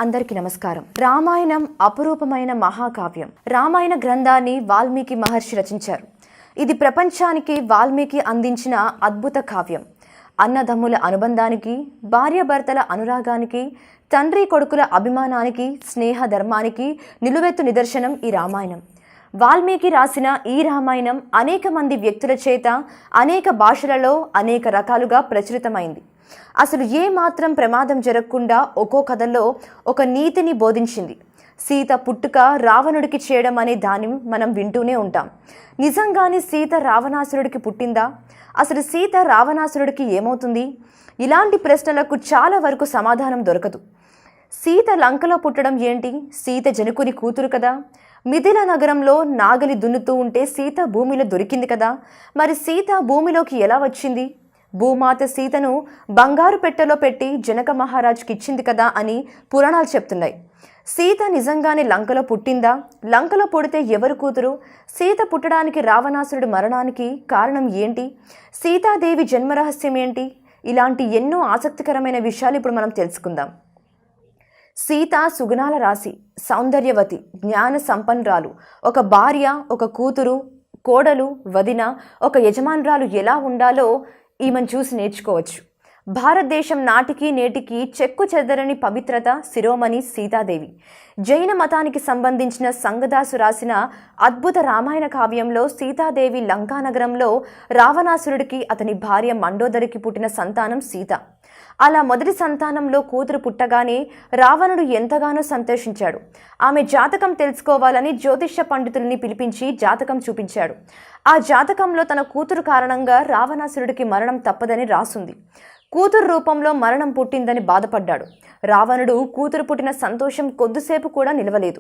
అందరికీ నమస్కారం. రామాయణం అపురూపమైన మహాకావ్యం. రామాయణ గ్రంథాన్ని వాల్మీకి మహర్షి రచించారు. ఇది ప్రపంచానికి వాల్మీకి అందించిన అద్భుత కావ్యం. అన్నదమ్ముల అనుబంధానికి, భార్యాభర్తల అనురాగానికి, తండ్రి కొడుకుల అభిమానానికి, స్నేహ ధర్మానికి నిలువెత్తు నిదర్శనం ఈ రామాయణం. వాల్మీకి రాసిన ఈ రామాయణం అనేక మంది వ్యక్తుల చేత అనేక భాషలలో అనేక రకాలుగా ప్రచురితమైంది. అసలు ఏ మాత్రం ప్రమాదం జరగకుండా ఒక్కో కథలో ఒక నీతిని బోధించింది. సీత పుట్టుక రావణుడికి చేయడం అనే దాన్ని మనం వింటూనే ఉంటాం. నిజంగానే సీత రావణాసురుడికి పుట్టిందా? అసలు సీత రావణాసురుడికి ఏమవుతుంది? ఇలాంటి ప్రశ్నలకు చాలా వరకు సమాధానం దొరకదు. సీత లంకలో పుట్టడం ఏంటి? సీత జనకుని కూతురు కదా. మిథిల నగరంలో నాగలి దున్నుతూ ఉంటే సీత భూమిలో దొరికింది కదా. మరి సీత భూమిలోకి ఎలా వచ్చింది? భూమాత సీతను బంగారు పెట్టెలో పెట్టి జనక మహారాజుకి ఇచ్చింది కదా అని పురాణాలు చెప్తున్నాయి. సీత నిజంగానే లంకలో పుట్టిందా? లంకలో పుడితే ఎవరు కూతురు? సీత పుట్టడానికి, రావణాసురుడి మరణానికి కారణం ఏంటి? సీతాదేవి జన్మరహస్యం ఏంటి? ఇలాంటి ఎన్నో ఆసక్తికరమైన విషయాలు ఇప్పుడు మనం తెలుసుకుందాం. సీత సుగుణాల రాశి, సౌందర్యవతి, జ్ఞాన సంపన్నురాలు. ఒక భార్య, ఒక కూతురు, కోడలు, వదిన, ఒక యజమానురాలు ఎలా ఉండాలో ఈమెను చూసి నేర్చుకోవచ్చు. భారతదేశం నాటికి నేటికి చెక్కు చెదరని పవిత్రత శిరోమణి సీతాదేవి. జైన మతానికి సంబంధించిన సంగదాసు రాసిన అద్భుత రామాయణ కావ్యంలో సీతాదేవి లంకానగరంలో రావణాసురుడికి అతని భార్య మండోదరికి పుట్టిన సంతానం సీత. అలా మొదటి సంతానంలో కూతురు పుట్టగానే రావణుడు ఎంతగానో సంతోషించాడు. ఆమె జాతకం తెలుసుకోవాలని జ్యోతిష్య పండితుల్ని పిలిపించి జాతకం చూపించాడు. ఆ జాతకంలో తన కూతురు కారణంగా రావణాసురుడికి మరణం తప్పదని రాసుంది. కూతురు రూపంలో మరణం పుట్టిందని బాధపడ్డాడు. రావణుడు కూతురు పుట్టిన సంతోషం కొద్దిసేపు కూడా నిలవలేదు.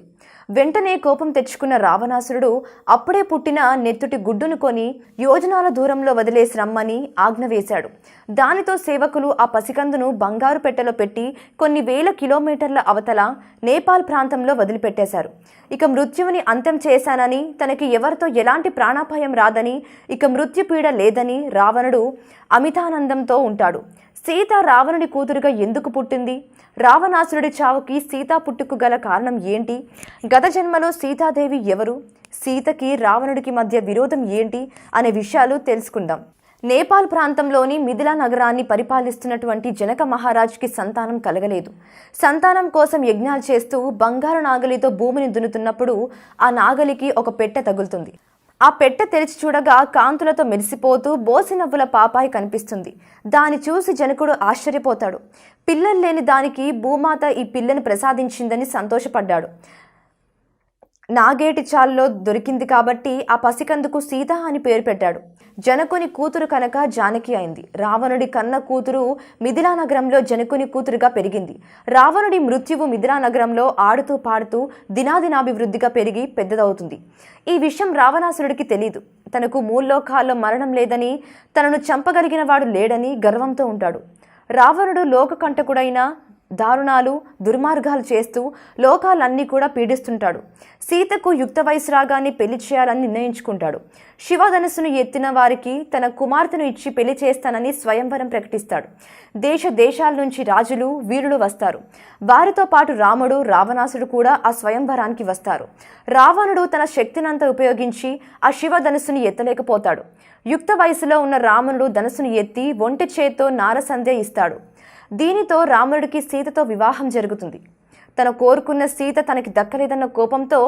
వెంటనే కోపం తెచ్చుకున్న రావణాసురుడు అప్పుడే పుట్టిన నెత్తుటి గుడ్డును కొని యోజనాల దూరంలో వదిలేసి రమ్మని ఆజ్ఞ వేశాడు. దానితో సేవకులు ఆ పసికందును బంగారు పెట్టెలో పెట్టి కొన్ని వేల కిలోమీటర్ల అవతల నేపాల్ ప్రాంతంలో వదిలిపెట్టేశారు. ఇక మృత్యువుని అంతం చేశానని, తనకి ఎవరితో ఎలాంటి ప్రాణాపాయం రాదని, ఇక మృత్యుపీడ లేదని రావణుడు అమితానందంతో ఉంటాడు. సీత రావణుడి కూతురుగా ఎందుకు పుట్టింది? రావణాసురుడి చావుకి సీత పుట్టుకు గల కారణం ఏంటి? గత జన్మలో సీతాదేవి ఎవరు? సీతకి రావణుడికి మధ్య విరోధం ఏంటి అనే విషయాలు తెలుసుకుందాం. నేపాల్ ప్రాంతంలోని మిథిలా నగరాన్ని పరిపాలిస్తున్నటువంటి జనక మహారాజుకి సంతానం కలగలేదు. సంతానం కోసం యజ్ఞాలు చేస్తూ బంగారు నాగలితో భూమిని దున్నుతున్నప్పుడు ఆ నాగలికి ఒక పెట్టె తగులుతుంది. ఆ పెట్టె తెరిచి చూడగా కాంతులతో మెరిసిపోతూ బోసి నవ్వుల పాపాయి కనిపిస్తుంది. దాన్ని చూసి జనకుడు ఆశ్చర్యపోతాడు. పిల్లలు లేని దానికి భూమాత ఈ పిల్లని ప్రసాదించిందని సంతోషపడ్డాడు. నాగేటి చాల్లో దొరికింది కాబట్టి ఆ పసికందుకు సీత అని పేరు పెట్టాడు. జనకుని కూతురు కనుక జానకి అయింది. రావణుడి కన్న కూతురు మిథిలా నగరంలో జనకుని కూతురుగా పెరిగింది. రావణుడి మృత్యువు మిథిలా నగరంలో ఆడుతూ పాడుతూ దినాదినాభివృద్ధిగా పెరిగి పెద్దదవుతుంది. ఈ విషయం రావణాసురుడికి తెలీదు. తనకు మూల్లోకాల్లో మరణం లేదని, తనను చంపగలిగిన వాడు లేడని గర్వంతో ఉంటాడు. రావణుడు లోకకంటకుడైన దారుణాలు, దుర్మార్గాలు చేస్తూ లోకాలన్నీ కూడా పీడిస్తుంటాడు. సీతకు యుక్త వయసు రాగాన్ని పెళ్లి చేయాలని నిర్ణయించుకుంటాడు. శివధనుస్సును ఎత్తిన వారికి తన కుమార్తెను ఇచ్చి పెళ్లి చేస్తానని స్వయంవరం ప్రకటిస్తాడు. దేశ దేశాల నుంచి రాజులు, వీరులు వస్తారు. వారితో పాటు రాముడు, రావణాసుడు కూడా ఆ స్వయంవరానికి వస్తారు. రావణుడు తన శక్తినంతా ఉపయోగించి ఆ శివధనుస్సును ఎత్తలేకపోతాడు. యుక్త వయసులో ఉన్న రావణుడు ధనుస్సును ఎత్తి ఒంటి చేత్తో నారసంధ్య ఇస్తాడు. దీనితో రాముడికి సీతతో వివాహం జరుగుతుంది. తను కోరుకున్న సీత తనకి దక్కలేదన్న కోపంతో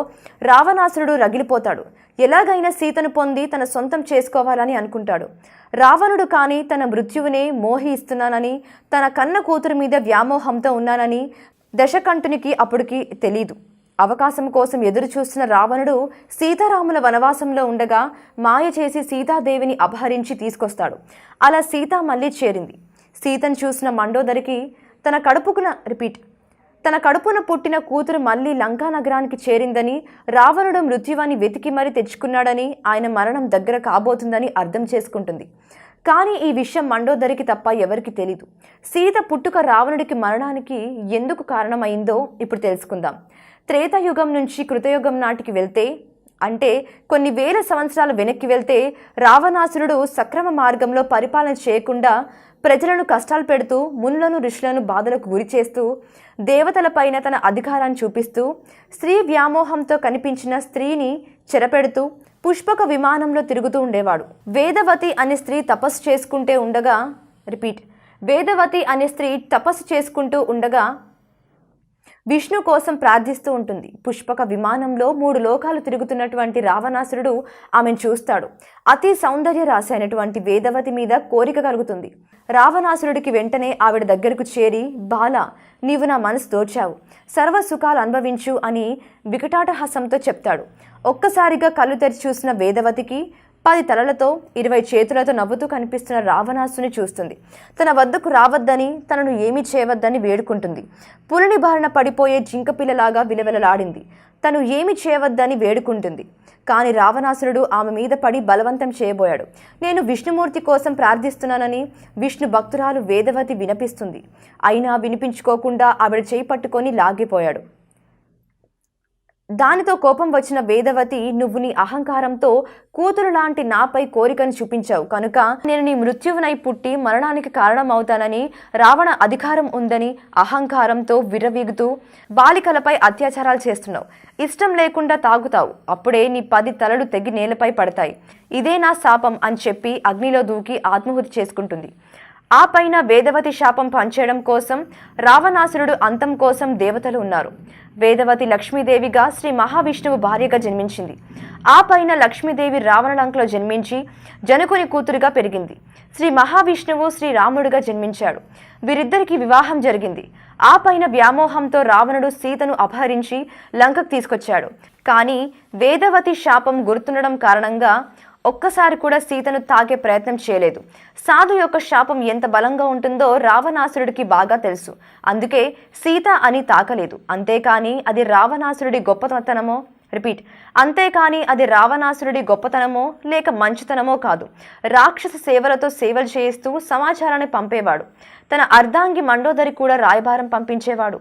రావణాసురుడు రగిలిపోతాడు. ఎలాగైనా సీతను పొంది తన సొంతం చేసుకోవాలని అనుకుంటాడు. రావణుడు కానీ తన మృత్యువునే మోహి ఇస్తున్నానని, తన కన్న కూతురు మీద వ్యామోహంతో ఉన్నానని దశకంఠునికి అప్పటికి తెలీదు. అవకాశం కోసం ఎదురు చూస్తున్న రావణుడు సీతారాముల వనవాసంలో ఉండగా మాయ చేసి సీతాదేవిని అపహరించి తీసుకొస్తాడు. అలా సీత మళ్ళీ చేరింది. సీతను చూసిన మండోదరికి తన కడుపున పుట్టిన కూతురు మళ్ళీ లంకా నగరానికి చేరిందని, రావణుడు మృత్యువాన్ని వెతికి మరీ తెచ్చుకున్నాడని, ఆయన మరణం దగ్గర కాబోతుందని అర్థం చేసుకుంటుంది. కానీ ఈ విషయం మండోదరికి తప్ప ఎవరికి తెలీదు. సీత పుట్టుక రావణుడికి మరణానికి ఎందుకు కారణమైందో ఇప్పుడు తెలుసుకుందాం. త్రేతాయుగం నుంచి కృతయుగం నాటికి వెళ్తే, అంటే కొన్ని వేల సంవత్సరాల వెనక్కి వెళ్తే, రావణాసురుడు సక్రమ మార్గంలో పరిపాలన చేయకుండా ప్రజలను కష్టాలు పెడుతూ మునులను ఋషులను బాధలకు గురి చేస్తూ దేవతలపైన తన అధికారాన్ని చూపిస్తూ స్త్రీ వ్యామోహంతో కనిపించిన స్త్రీని చెరపెడుతూ పుష్పక విమానంలో తిరుగుతూ ఉండేవాడు. వేదవతి అనే స్త్రీ తపస్సు చేసుకుంటూ ఉండగా విష్ణు కోసం ప్రార్థిస్తూ ఉంటుంది. పుష్పక విమానంలో 3 లోకాలు తిరుగుతున్నటువంటి రావణాసురుడు ఆమెను చూస్తాడు. అతి సౌందర్య రాశి అయినటువంటి వేదవతి మీద కోరిక కలుగుతుంది. రావణాసురుడికి వెంటనే ఆవిడ దగ్గరకు చేరి, బాల, నీవు నా మనసు దోచావు, సర్వ సుఖాలు అనుభవించు అని వికటాటహాసంతో చెప్తాడు. ఒక్కసారిగా కళ్ళు తెరిచి చూసిన వేదవతికి 10 తలలతో 20 చేతులతో నవ్వుతూ కనిపిస్తున్న రావణాసుని చూస్తుంది. తన వద్దకు రావద్దని, తనను ఏమీ చేయవద్దని వేడుకుంటుంది. పులిని బారిన పడిపోయే జింకపిల్లలాగా విలవిలలాడింది. తను ఏమి చేయవద్దని వేడుకుంటుంది. కానీ రావణాసురుడు ఆమె మీద పడి బలవంతం చేయబోయాడు. నేను విష్ణుమూర్తి కోసం ప్రార్థిస్తున్నానని విష్ణు భక్తురాలు వేదవతి వినిపిస్తుంది. అయినా వినిపించుకోకుండా ఆవిడ చేయి పట్టుకొని లాగిపోయాడు. దానితో కోపం వచ్చిన వేదవతి, నువ్వు నీ అహంకారంతో కూతురు లాంటి నాపై కోరికను చూపించావు కనుక నేను నీ మృత్యువునై పుట్టి మరణానికి కారణమవుతానని, రావణ అధికారం ఉందని అహంకారంతో విర్రవీగుతూ బాలికలపై అత్యాచారాలు చేస్తున్నావు. ఇష్టం లేకుండా తాగుతావు, అప్పుడే నీ 10 తలలు తెగి నేలపై పడతాయి. ఇదే నా శాపం అని చెప్పి అగ్నిలో దూకి ఆత్మహుతి చేసుకుంటుంది. ఆ పైన వేదవతి శాపం పంచేయడం కోసం, రావణాసురుడు అంతం కోసం దేవతలు ఉన్నారు. వేదవతి లక్ష్మీదేవిగా శ్రీ మహావిష్ణువు భార్యగా జన్మించింది. ఆ పైన లక్ష్మీదేవి రావణలంకలో జన్మించి జనకుని కూతురుగా పెరిగింది. శ్రీ మహావిష్ణువు శ్రీరాముడిగా జన్మించాడు. వీరిద్దరికి వివాహం జరిగింది. ఆ పైన వ్యామోహంతో రావణుడు సీతను అపహరించి లంకకు తీసుకొచ్చాడు. కానీ వేదవతి శాపం గుర్తుండడం కారణంగా ఒక్కసారి కూడా సీతను తాకే ప్రయత్నం చేయలేదు. సాధు యొక్క శాపం ఎంత బలంగా ఉంటుందో రావణాసురుడికి బాగా తెలుసు. అందుకే సీత అని తాకలేదు. అంతేకాని అది రావణాసురుడి గొప్పతనమో లేక మంచితనమో కాదు. రాక్షస సేవలతో సేవలు చేయిస్తూ సమాచారాన్ని పంపేవాడు. తన అర్ధాంగి మండోదరి కూడా రాయబారం పంపించేవాడు.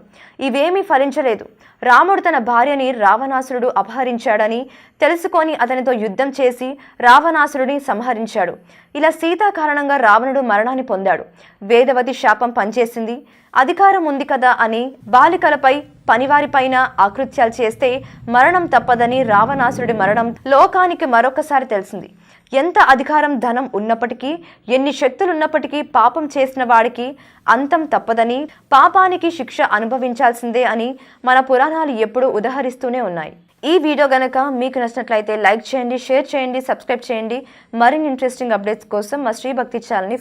ఇవేమీ ఫలించలేదు. రాముడు తన భార్యని రావణాసురుడు అపహరించాడని తెలుసుకొని అతనితో యుద్ధం చేసి రావణాసురుడిని సంహరించాడు. ఇలా సీత కారణంగా రావణుడు మరణాన్ని పొందాడు. వేదవతి శాపం పనిచేసింది. అధికారం ఉంది కదా అని బాలికలపై, పనివారిపైన ఆకృత్యాలు చేస్తే మరణం తప్పదని రావణాసురుడి మరణం లోకానికి మరొకసారి తెలిసింది. ఎంత అధికారం, ధనం ఉన్నప్పటికీ, ఎన్ని శక్తులున్నప్పటికీ పాపం చేసిన వాడికి అంతం తప్పదని, పాపానికి శిక్ష అనుభవించాల్సిందే అని మన పురాణాలు ఎప్పుడూ ఉదహరిస్తూనే ఉన్నాయి. ఈ వీడియో గనక మీకు నచ్చినట్లయితే లైక్ చేయండి, షేర్ చేయండి, సబ్స్క్రైబ్ చేయండి. మరిన్ని ఇంట్రెస్టింగ్ అప్డేట్స్ కోసం మా శ్రీ భక్తి ఛానల్ని